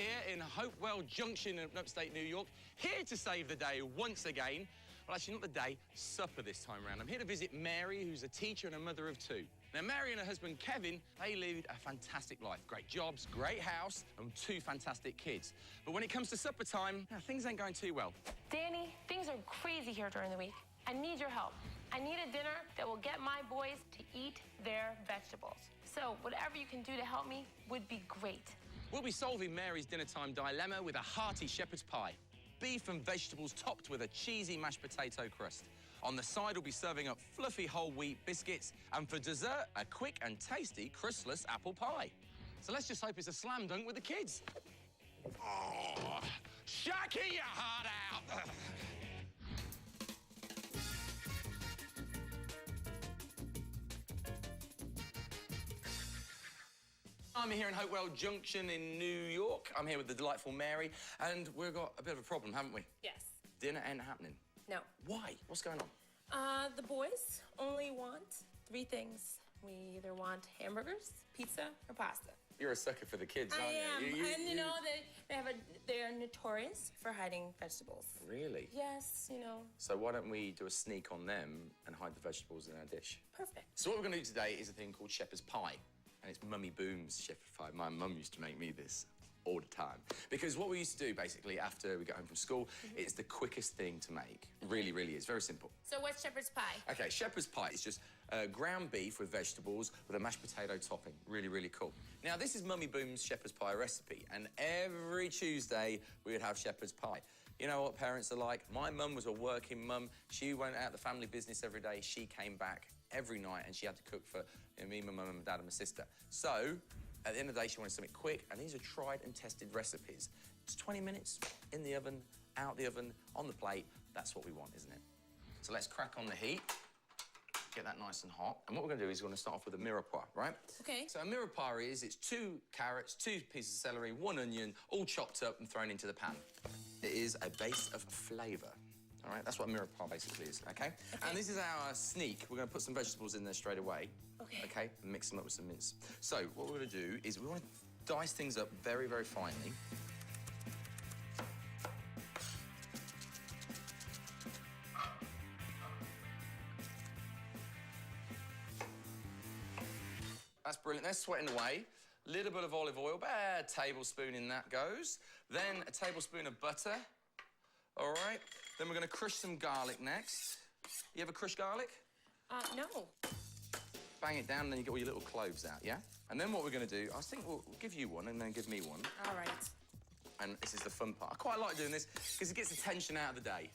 here in Hopewell Junction in upstate New York, here to save the day once again. Well, actually, not the day, supper this time around. I'm here to visit Mary, who's a teacher and a mother of two. Now, Mary and her husband, Kevin, they lead a fantastic life. Great jobs, great house, and two fantastic kids. But when it comes to supper time, things ain't going too well. Danny, things are crazy here during the week. I need your help. I need a dinner that will get my boys to eat their vegetables. So whatever you can do to help me would be great. We'll be solving Mary's dinner time dilemma with a hearty shepherd's pie. Beef and vegetables topped with a cheesy mashed potato crust. On the side, we'll be serving up fluffy whole wheat biscuits. And for dessert, a quick and tasty crustless apple pie. So let's just hope it's a slam dunk with the kids. Oh, Shaki your heart out! I'm here in Hopewell Junction in New York. I'm here with the delightful Mary, and we've got a bit of a problem, haven't we? Yes. Dinner ain't happening. No. Why? What's going on? The boys only want 3 things. We either want hamburgers, pizza, or pasta. You're a sucker for the kids, aren't I am. you? And you know, they're notorious for hiding vegetables. Really? Yes, you know. So why don't we do a sneak on them and hide the vegetables in our dish? Perfect. So what we're going to do today is a thing called shepherd's pie. And it's Mummy Boom's shepherd's pie. My mum used to make me this all the time. Because what we used to do, basically, after we got home from school, it's the quickest thing to make. Really, really is. Very simple. So what's shepherd's pie? OK, shepherd's pie is just ground beef with vegetables with a mashed potato topping. Really, really cool. Now, this is Mummy Boom's shepherd's pie recipe, and every Tuesday we would have shepherd's pie. You know what parents are like? My mum was a working mum. She went out the family business every day. She came back every night, and she had to cook for me, my mum, and my dad, and my sister. So, at the end of the day, she wanted something quick, and these are tried and tested recipes. It's 20 minutes in the oven, out the oven, on the plate. That's what we want, isn't it? So let's crack on the heat, get that nice and hot. And what we're going to do is we're going to start off with a mirepoix, right? Okay. So a mirepoix it's 2 carrots, 2 pieces of celery, 1 onion, all chopped up and thrown into the pan. It is a base of flavour. All right, that's what a mirepoix basically is, okay? And this is our sneak. We're going to put some vegetables in there straight away. Okay. Okay, and mix them up with some mince. So what we're going to do is we want to dice things up very, very finely. That's brilliant. They're sweating away. Little bit of olive oil, about a tablespoon in that goes. Then a tablespoon of butter. All right. Then we're going to crush some garlic next. You ever crush garlic? No. Bang it down, and then you get all your little cloves out, yeah? And then what we're going to do, I think we'll give you one and then give me one. All right. And this is the fun part. I quite like doing this because it gets the tension out of the day.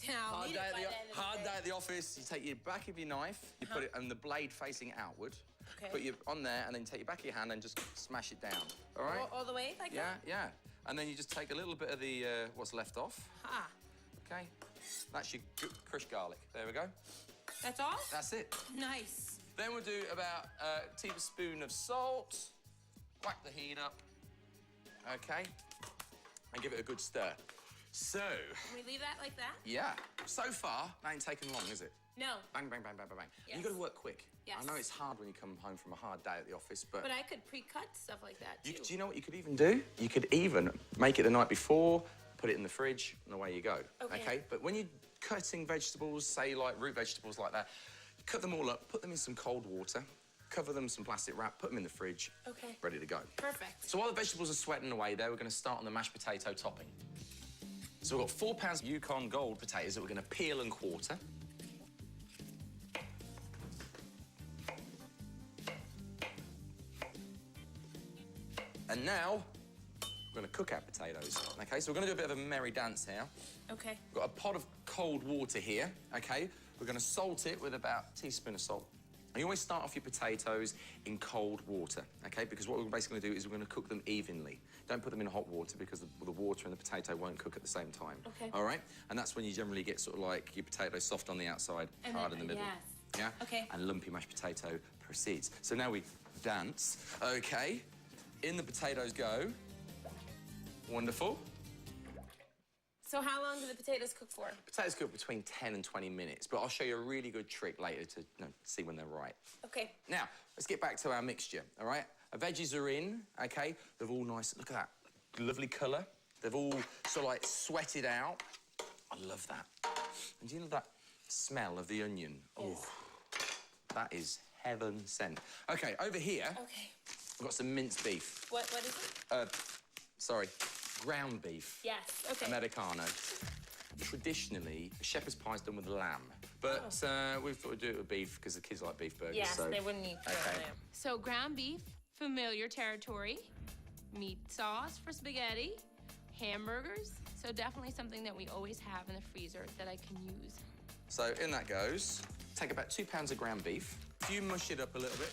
Hard day at the office. You take your back of your knife, you put it on the blade facing outward. Okay. Put it on there, and then you take your back of your hand and just smash it down. All right? All the way like that? Yeah. And then you just take a little bit of the what's left off. Ah. Okay. That's your crushed garlic. There we go. That's all? That's it. Nice. Then we'll do about a teaspoon of salt. Whack the heat up. Okay. And give it a good stir. So. Can we leave that like that? Yeah. So far, that ain't taken long, is it? No. Bang, bang, bang, bang, bang, bang. Yes. You've got to work quick. Yes. I know it's hard when you come home from a hard day at the office, but... But I could pre-cut stuff like that, too. Do you know what you could even do? You could even make it the night before, put it in the fridge, and away you go. Okay? But when you're cutting vegetables, say, like root vegetables like that, cut them all up, put them in some cold water, cover them in some plastic wrap, put them in the fridge. Okay. Ready to go. Perfect. So while the vegetables are sweating away there, we're going to start on the mashed potato topping. So we've got 4 pounds of Yukon Gold potatoes that we're going to peel and quarter. And now, we're going to cook our potatoes, OK? So we're going to do a bit of a merry dance here. Okay. We've got a pot of cold water here, OK? We're going to salt it with about a teaspoon of salt. And you always start off your potatoes in cold water, OK? Because what we're basically going to do is we're going to cook them evenly. Don't put them in hot water because the water and the potato won't cook at the same time. OK. All right? And that's when you generally get sort of like your potato soft on the outside, hard in the middle. Yes. Yeah? OK. And lumpy mashed potato proceeds. So now we dance, OK? In the potatoes go. Wonderful. So how long do the potatoes cook for? Potatoes cook between 10 and 20 minutes, but I'll show you a really good trick later to see when they're right. OK. Now, let's get back to our mixture, all right? Our veggies are in, OK? They're all nice. Look at that. lovely colour. They've all sort of like sweated out. I love that. And do you know that smell of the onion? Yes. Oh, that is heaven sent. OK, over here, Okay. I've got some minced beef. What is it? Sorry, ground beef. Yes, okay. Americano. Traditionally, a shepherd's pie is done with lamb. But we thought we'd do it with beef because the kids like beef burgers. Yes, so... they wouldn't eat lamb. So ground beef, familiar territory, meat sauce for spaghetti, hamburgers. So definitely something that we always have in the freezer that I can use. So in that goes, take about 2 pounds of ground beef. If you mush it up a little bit,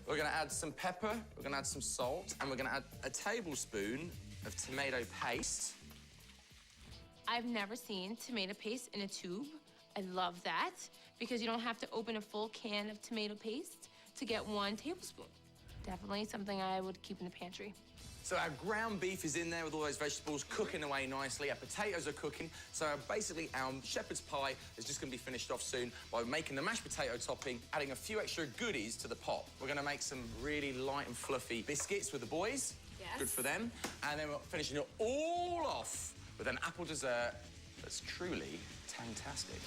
we're gonna add some pepper, we're gonna add some salt, and we're gonna add a tablespoon of tomato paste. I've never seen tomato paste in a tube. I love that because you don't have to open a full can of tomato paste to get 1 tablespoon. Definitely something I would keep in the pantry. So our ground beef is in there with all those vegetables cooking away nicely. Our potatoes are cooking. So basically our shepherd's pie is just going to be finished off soon by making the mashed potato topping, adding a few extra goodies to the pot. We're going to make some really light and fluffy biscuits with the boys. Yes. Good for them. And then we're finishing it all off with an apple dessert that's truly fantastic.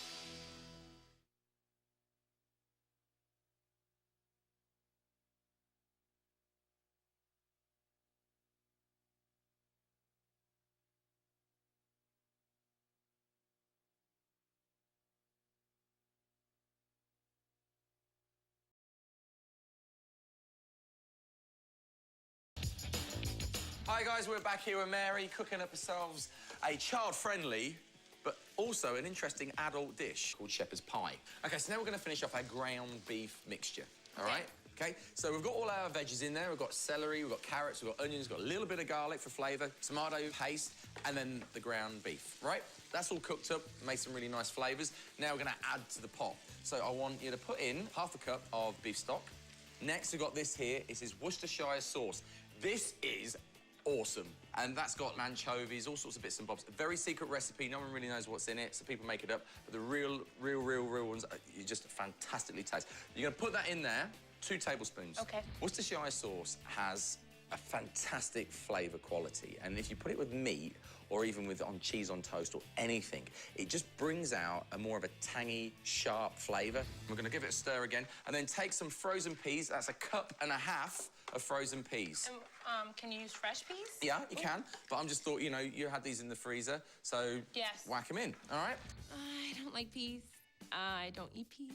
Hi guys, we're back here with Mary cooking up ourselves a child-friendly but also an interesting adult dish called shepherd's pie. Okay, so now we're going to finish off our ground beef mixture, all right? Okay, so we've got all our veggies in there. We've got celery, we've got carrots, we've got onions, we've got a little bit of garlic for flavour, tomato paste, and then the ground beef, right? That's all cooked up, made some really nice flavours. Now we're going to add to the pot. So I want you to put in half a cup of beef stock. Next, we've got this here. This is Worcestershire sauce. This is awesome. And that's got anchovies, all sorts of bits and bobs. A very secret recipe. No one really knows what's in it, so people make it up. But the real ones, you just fantastically taste. You're going to put that in there, 2 tablespoons. Okay. Worcestershire sauce has a fantastic flavour quality. And if you put it with meat, or even with on cheese on toast or anything, it just brings out a more of a tangy, sharp flavour. We're going to give it a stir again. And then take some frozen peas. That's 1.5 cups of frozen peas. Can you use fresh peas? Yeah, you can. But I'm just thought, you know, you had these in the freezer, so yes, whack them in, all right? I don't like peas. I don't eat peas.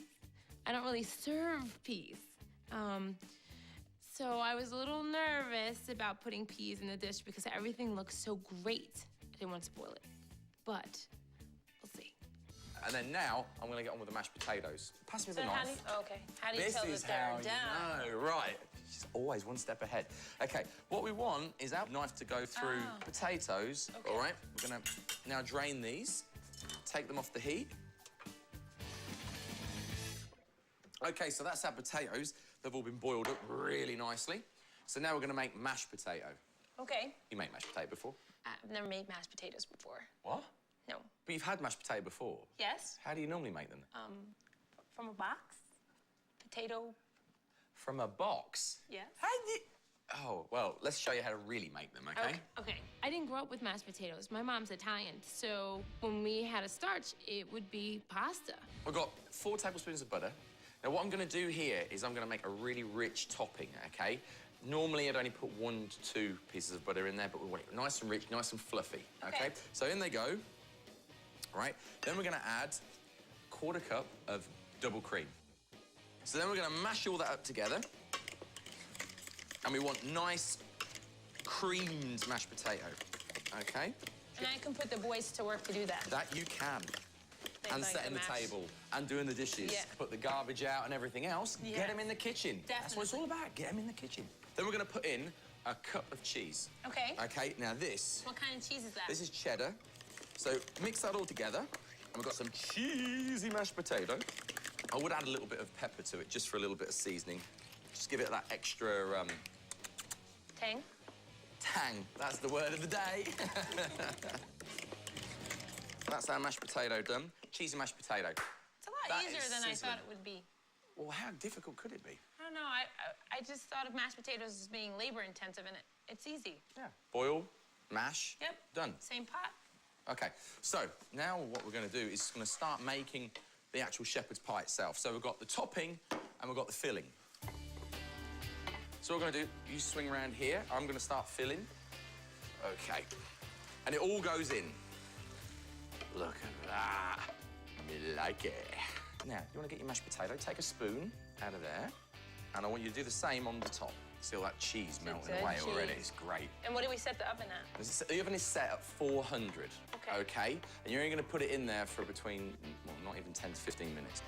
I don't really serve peas. So I was a little nervous about putting peas in the dish because everything looks so great. I didn't want to spoil it, but we'll see. And then now, I'm going to get on with the mashed potatoes. Pass me the knife. How do you tell that they're done? You know, right. She's always one step ahead. OK, what we want is our knife to go through potatoes, all right? We're going to now drain these, take them off the heat. OK, so that's our potatoes. They've all been boiled up really nicely. So now we're going to make mashed potato. Okay. You made mashed potato before? I've never made mashed potatoes before. What? No. But you've had mashed potato before. Yes. How do you normally make them? From a box. Potato. From a box? Yes. How do you... Oh, well, let's show you how to really make them, OK? Okay. I didn't grow up with mashed potatoes. My mom's Italian, so when we had a starch, it would be pasta. We've got 4 tablespoons of butter. Now, what I'm going to do here is I'm going to make a really rich topping, OK? Normally, I'd only put 1 to 2 pieces of butter in there, but we want it nice and rich, nice and fluffy, OK? So in they go, right? Then we're going to add 1/4 cup of double cream. So then we're going to mash all that up together. And we want nice, creamed mashed potato, OK? And I can put the boys to work to do that. That you can. And setting the table, and doing the dishes, put the garbage out and everything else, get them in the kitchen. Definitely. That's what it's all about, get them in the kitchen. Then we're going to put in 1 cup of cheese. Okay. OK, now this... What kind of cheese is that? This is cheddar. So mix that all together, and we've got some cheesy mashed potato. I would add a little bit of pepper to it, just for a little bit of seasoning. Just give it that extra... Tang? Tang, that's the word of the day. That's our mashed potato done. Cheesy mashed potato. It's a lot easier than I thought it would be. Well, how difficult could it be? I don't know. I just thought of mashed potatoes as being labor-intensive, and It's easy. Yeah. Boil, mash, Yep. done. Same pot. Okay, so now what we're going to do is going to start making the actual shepherd's pie itself. So we've got the topping and we've got the filling. So what we're going to do, you swing around here. I'm going to start filling. Okay. And it all goes in. Look at that. Me like it. Now, you want to get your mashed potato, take a spoon out of there, and I want you to do the same on the top. See all that cheese melting away already? It's great. And what do we set the oven at? The oven is set at 400. Okay. And you're only going to put it in there for between, well, not even 10 to 15 minutes.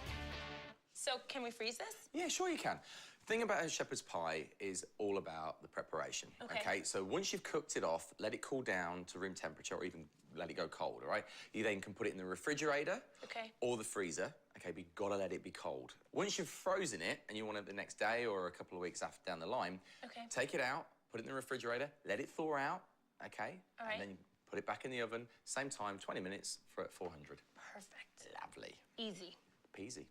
So can we freeze this? Yeah, sure you can. The thing about a shepherd's pie is all about the preparation. Okay. So once you've cooked it off, let it cool down to room temperature or even let it go cold, all right? You then can put it in the refrigerator or the freezer, okay, but you've got to let it be cold. Once you've frozen it and you want it the next day or a couple of weeks after down the line, take it out, put it in the refrigerator, let it thaw out, okay? All right. And then you put it back in the oven, same time, 20 minutes for at 400. Perfect. Lovely. Easy. Peasy.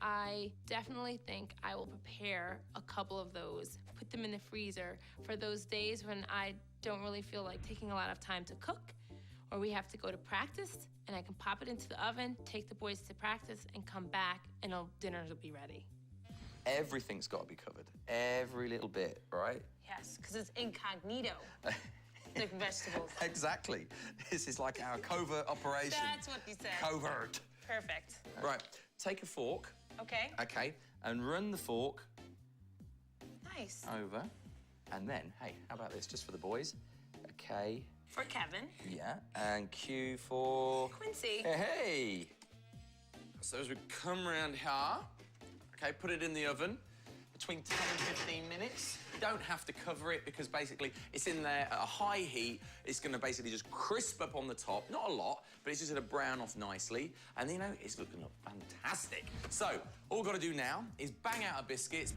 I definitely think I will prepare a couple of those, put them in the freezer for those days when I don't really feel like taking a lot of time to cook, or we have to go to practice, and I can pop it into the oven, take the boys to practice, and come back, and dinners will be ready. Everything's got to be covered. Every little bit, right? Yes, because it's incognito. Like vegetables. Exactly. This is like our covert operation. That's what you said. Covert. Perfect. Right, take a fork. Okay. And run the fork Nice. over. And then, hey, how about this, just for the boys? Okay. For Kevin. Yeah, and Q for... Quincy. Hey! So as we come around here, okay, put it in the oven between 10 and 15 minutes. You don't have to cover it because basically it's in there at a high heat. It's going to basically just crisp up on the top. Not a lot, but it's just going to brown off nicely. And, you know, it's looking fantastic. So all we've got to do now is bang out our biscuits,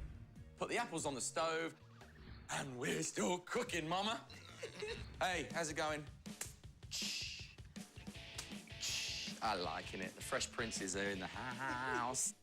put the apples on the stove, and we're still cooking, Mama. Hey, how's it going? I liking it. The Fresh Princes are in the house.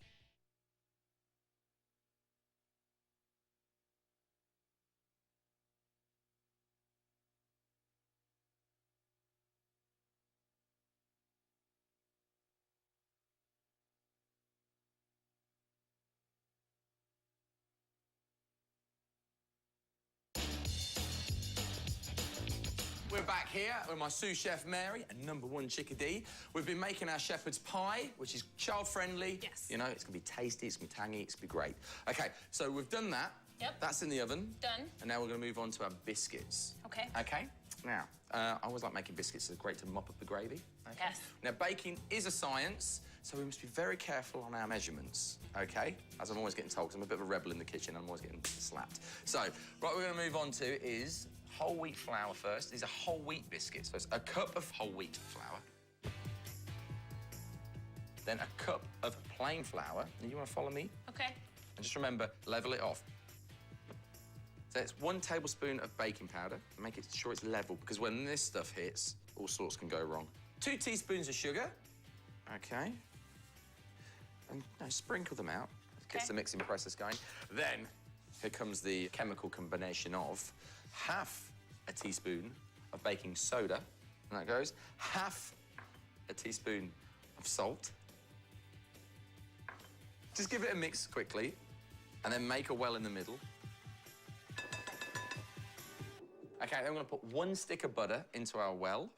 We're back here with my sous chef Mary and #1 Chickadee. We've been making our shepherd's pie, which is child-friendly. Yes. You know, it's gonna be tasty, it's gonna be tangy, it's gonna be great. Okay, so we've done that. Yep. That's in the oven. Done. And now we're gonna move on to our biscuits. Okay. Okay? Now, I always like making biscuits. It's great to mop up the gravy. Okay? Yes. Now, baking is a science, so we must be very careful on our measurements, okay? As I'm always getting told, because I'm a bit of a rebel in the kitchen, I'm always getting slapped. So, what we're gonna move on to is whole wheat flour first. These are whole wheat biscuits. So it's a cup of whole wheat flour. Then a cup of plain flour. And you want to follow me? Okay. And just remember, level it off. So it's 1 tablespoon of baking powder. Make it sure it's level, because when this stuff hits, all sorts can go wrong. 2 teaspoons of sugar. Okay. And no, sprinkle them out. Gets the mixing process going. Then, here comes the chemical combination of half a teaspoon of baking soda, and that goes half a teaspoon of salt. Just give it a mix quickly, and then make a well in the middle. Okay, then we're gonna put 1 stick of butter into our well.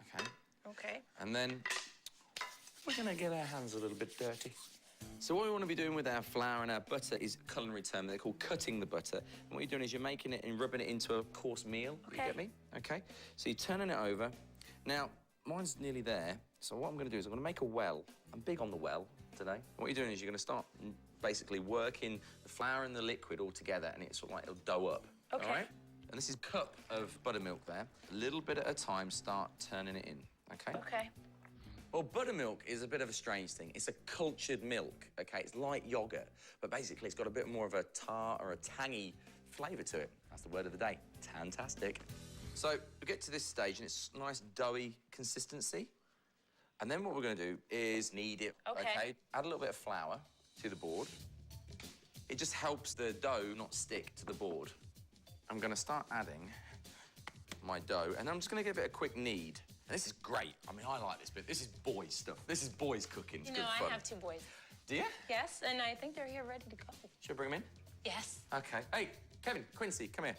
Okay. Okay. And then we're gonna get our hands a little bit dirty. So what we want to be doing with our flour and our butter is a culinary term. They're called cutting the butter. And what you're doing is you're making it and rubbing it into a coarse meal. Okay. You get me? Okay. So you're turning it over. Now, mine's nearly there. So what I'm going to do is I'm going to make a well. I'm big on the well today. And what you're doing is you're going to start basically working the flour and the liquid all together, and it's sort of like it'll dough up. Okay. All right? And this is a cup of buttermilk there. A little bit at a time, start turning it in. Okay? Okay. Well, buttermilk is a bit of a strange thing. It's a cultured milk, okay? It's like yogurt, but basically it's got a bit more of a tart or a tangy flavour to it. That's the word of the day, fantastic. So we get to this stage and it's nice doughy consistency. And then what we're gonna do is knead it, okay? Add a little bit of flour to the board. It just helps the dough not stick to the board, I'm gonna start adding my dough, and I'm just gonna give it a quick knead. And this is great. I mean, I like this bit. This is boys' stuff. This is boys' cooking. It's You good know, fun. I have 2 boys. Do you? Yes, and I think they're here ready to go. Should I bring them in? Yes. Okay. Hey, Kevin, Quincy, come here.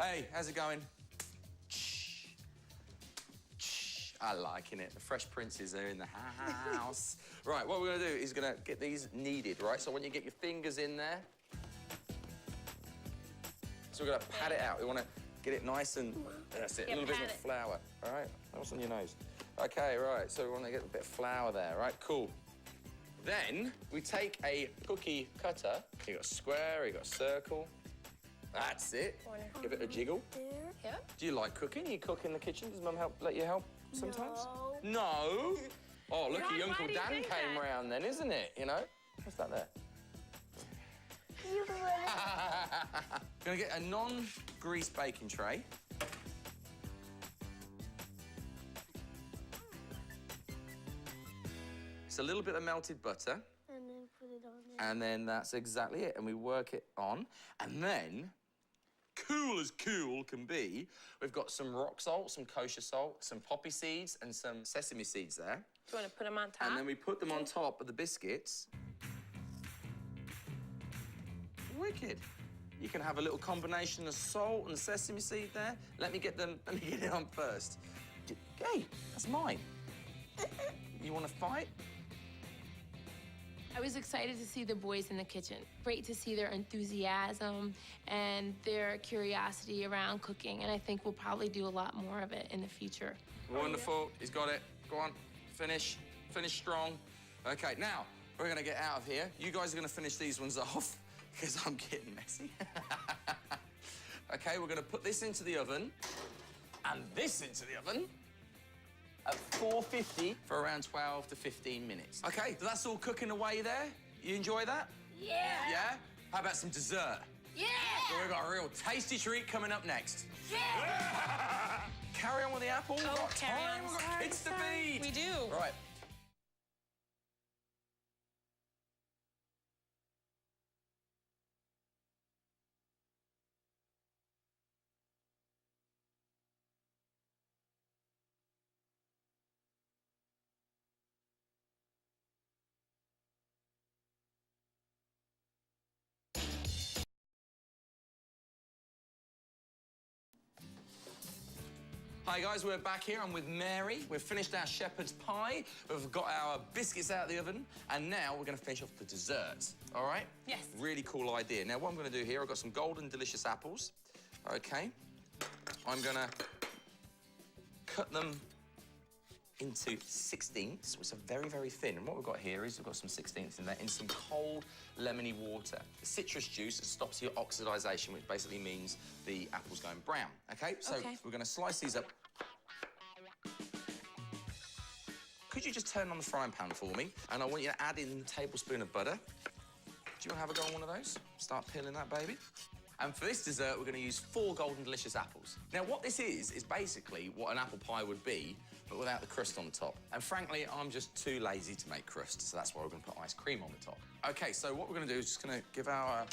Hey, how's it going? I liking it. The Fresh Princes are in the house. Right, what we're gonna do is gonna get these kneaded, right? So when you get your fingers in there, so we're gonna pat it out. We wanna get it nice and, that's it, a Yeah, little bit pat of it. flour. All right, what's on your nose? Okay, right, so we wanna get a bit of flour there, right? Cool. Then we take a cookie cutter. You got a square, you got a circle. That's it. Corner. Give it a jiggle. Yep. Do you like cooking? You cook in the kitchen? Does Mum let you help sometimes? No. No? Oh, Ron, lucky why Uncle do you Dan think came that? round then, isn't it? You know? What's that there? You can let it. Gonna get a non-grease baking tray. It's a little bit of melted butter, And then put it on there. and then that's exactly it. And we work it on, and then, cool as cool can be, we've got some rock salt, some kosher salt, some poppy seeds, and some sesame seeds there. Do you want to put them on top? And then we put them on top of the biscuits. Wicked. You can have a little combination of salt and sesame seed there. Let me get it on first. Hey, that's mine. You want to fight? I was excited to see the boys in the kitchen. Great to see their enthusiasm and their curiosity around cooking, and I think we'll probably do a lot more of it in the future. Wonderful. He's got it. Go on. Finish. Finish strong. Okay, now we're going to get out of here. You guys are going to finish these ones off because I'm getting messy. Okay, we're going to put this into the oven and this into the oven at 450 for around 12 to 15 minutes. Okay, so that's all cooking away there. You enjoy that? Yeah. Yeah? How about some dessert? Yeah. So we've got a real tasty treat coming up next. Yeah. Carry on with the apple. We've got carry time. on. We've got kids to feed. We do. Right. Hi guys, we're back here. I'm with Mary. We've finished our shepherd's pie. We've got our biscuits out of the oven, and now we're going to finish off the dessert. All right? Yes. Really cool idea. Now, what I'm going to do here, I've got some golden delicious apples. Okay. I'm going to cut them into 16ths, which are very, very thin. And what we've got here is we've got some 16ths in there in some cold lemony water. The citrus juice stops your oxidization, which basically means the apple's going brown. Okay, so Okay. we're going to slice these up. Could you just turn on the frying pan for me? And I want you to add in a tablespoon of butter. Do you want to have a go on one of those? Start peeling that baby. And for this dessert, we're going to use 4 golden delicious apples. Now, what this is basically what an apple pie would be, but without the crust on the top. And frankly, I'm just too lazy to make crust, so that's why we're going to put ice cream on the top. OK, so what we're going to do is just going to give our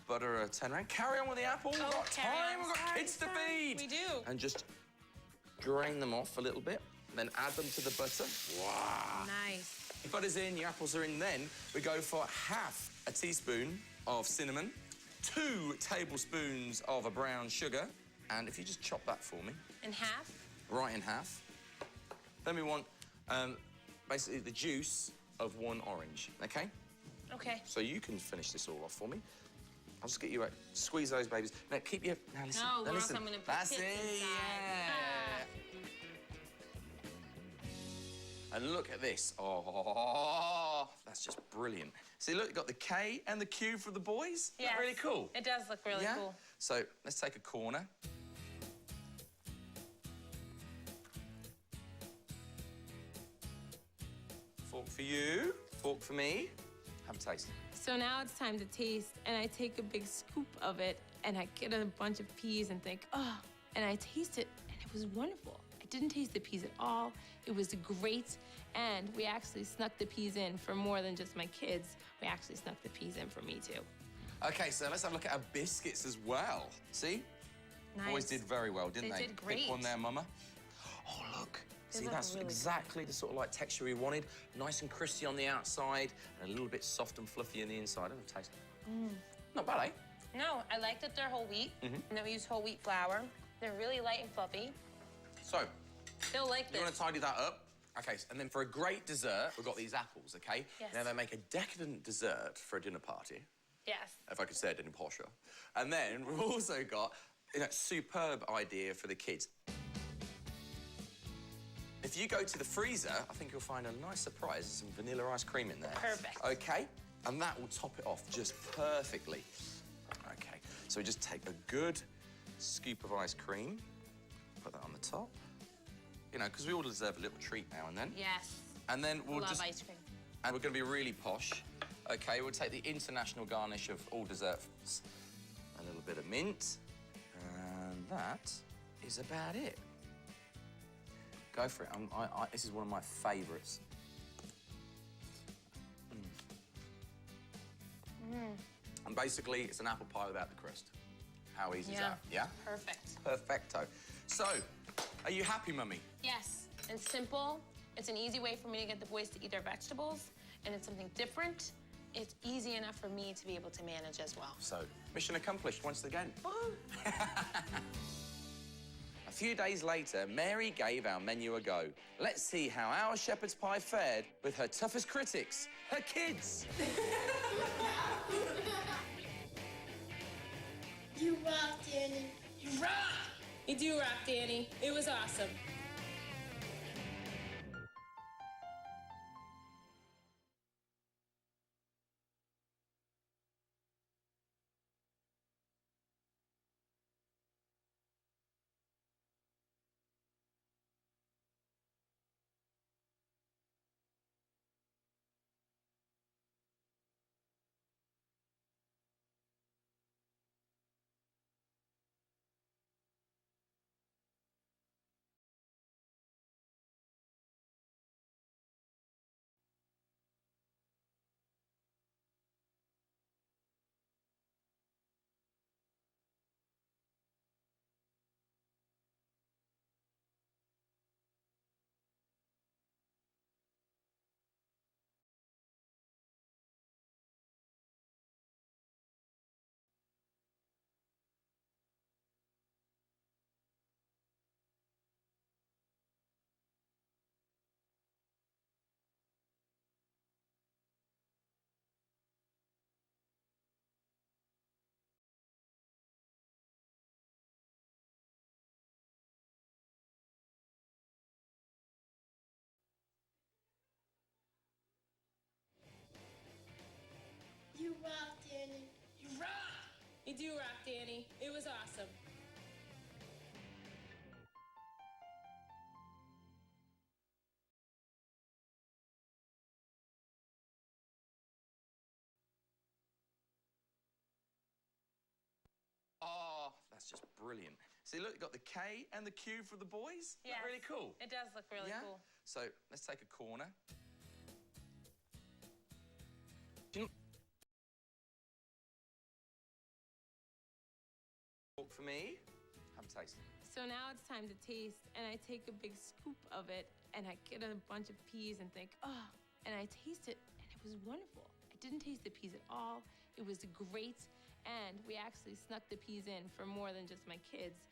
butter a turn around. Carry on with the apple. We've got carry time. on. We've got kids to feed. We do. And just drain them off a little bit, then add them to the butter. Wow. Nice. Your butter's in, your apples are in, then we go for half a teaspoon of cinnamon, 2 tablespoons of a brown sugar, and if you just chop that for me, In half? right in half. Then we want basically the juice of 1 orange, okay? Okay. So you can finish this all off for me. I'll just get you out. Squeeze those babies. Now keep your. Now listen. No, now or else listen. I'm gonna put That's pits it. inside. Yeah. And look at this. Oh, that's just brilliant. See, look, you've got the K and the Q for the boys. Isn't that Yes. really cool? It does look really yeah? cool. So let's take a corner. Fork for you, fork for me. Have a taste. So now it's time to taste, and I take a big scoop of it, and I get a bunch of peas and think, oh, and I taste it, and it was wonderful. I didn't taste the peas at all. It was great, and we actually snuck the peas in for more than just my kids. We actually snuck the peas in for me, too. Okay, so let's have a look at our biscuits as well. See? Nice. Boys did very well, didn't they? They did great. Pick one there, Mama. Oh, look. They See, look that's really good. exactly the sort of like texture we wanted. Nice and crispy on the outside and a little bit soft and fluffy on the inside. Have a taste. Not bad, eh? No, I like that they're whole wheat, and that we use whole wheat flour. They're really light and fluffy. So, They'll like you this. want to tidy that up? Okay, and then for a great dessert, we've got these apples, okay? Yes. Now, they make a decadent dessert for a dinner party, Yes. if I could say it any posher. And then we've also got a superb idea for the kids. If you go to the freezer, I think you'll find a nice surprise, some vanilla ice cream in there. Perfect. Okay? And that will top it off just perfectly. Okay, so we just take a good scoop of ice cream, put that on the top. You know, because we all deserve a little treat now and then. Yes. And then we'll Love just... ice cream. And we're going to be really posh. Okay, we'll take the international garnish of all desserts. A little bit of mint. And that is about it. Go for it. This is one of my favourites. And basically, it's an apple pie without the crust. How easy is that? Yeah? Perfect. Perfecto. So, are you happy, Mummy? Yes. It's simple. It's an easy way for me to get the boys to eat their vegetables, and it's something different. It's easy enough for me to be able to manage as well. So, mission accomplished once again. A few days later, Mary gave our menu a go. Let's see how our shepherd's pie fared with her toughest critics, her kids. You rock, Danny. You rock! You do rock, Danny. It was awesome. You rock, Danny. You rock! You do rock, Danny. It was awesome. Oh, that's just brilliant. See, look, you've got the K and the Q for the boys. Yes. Look really cool. It does look really Yeah? cool. So let's take a corner. For me, have a taste. So now it's time to taste, and I take a big scoop of it, and I get a bunch of peas and think, oh, and I taste it, and it was wonderful. I didn't taste the peas at all. It was great, and we actually snuck the peas in for more than just my kids.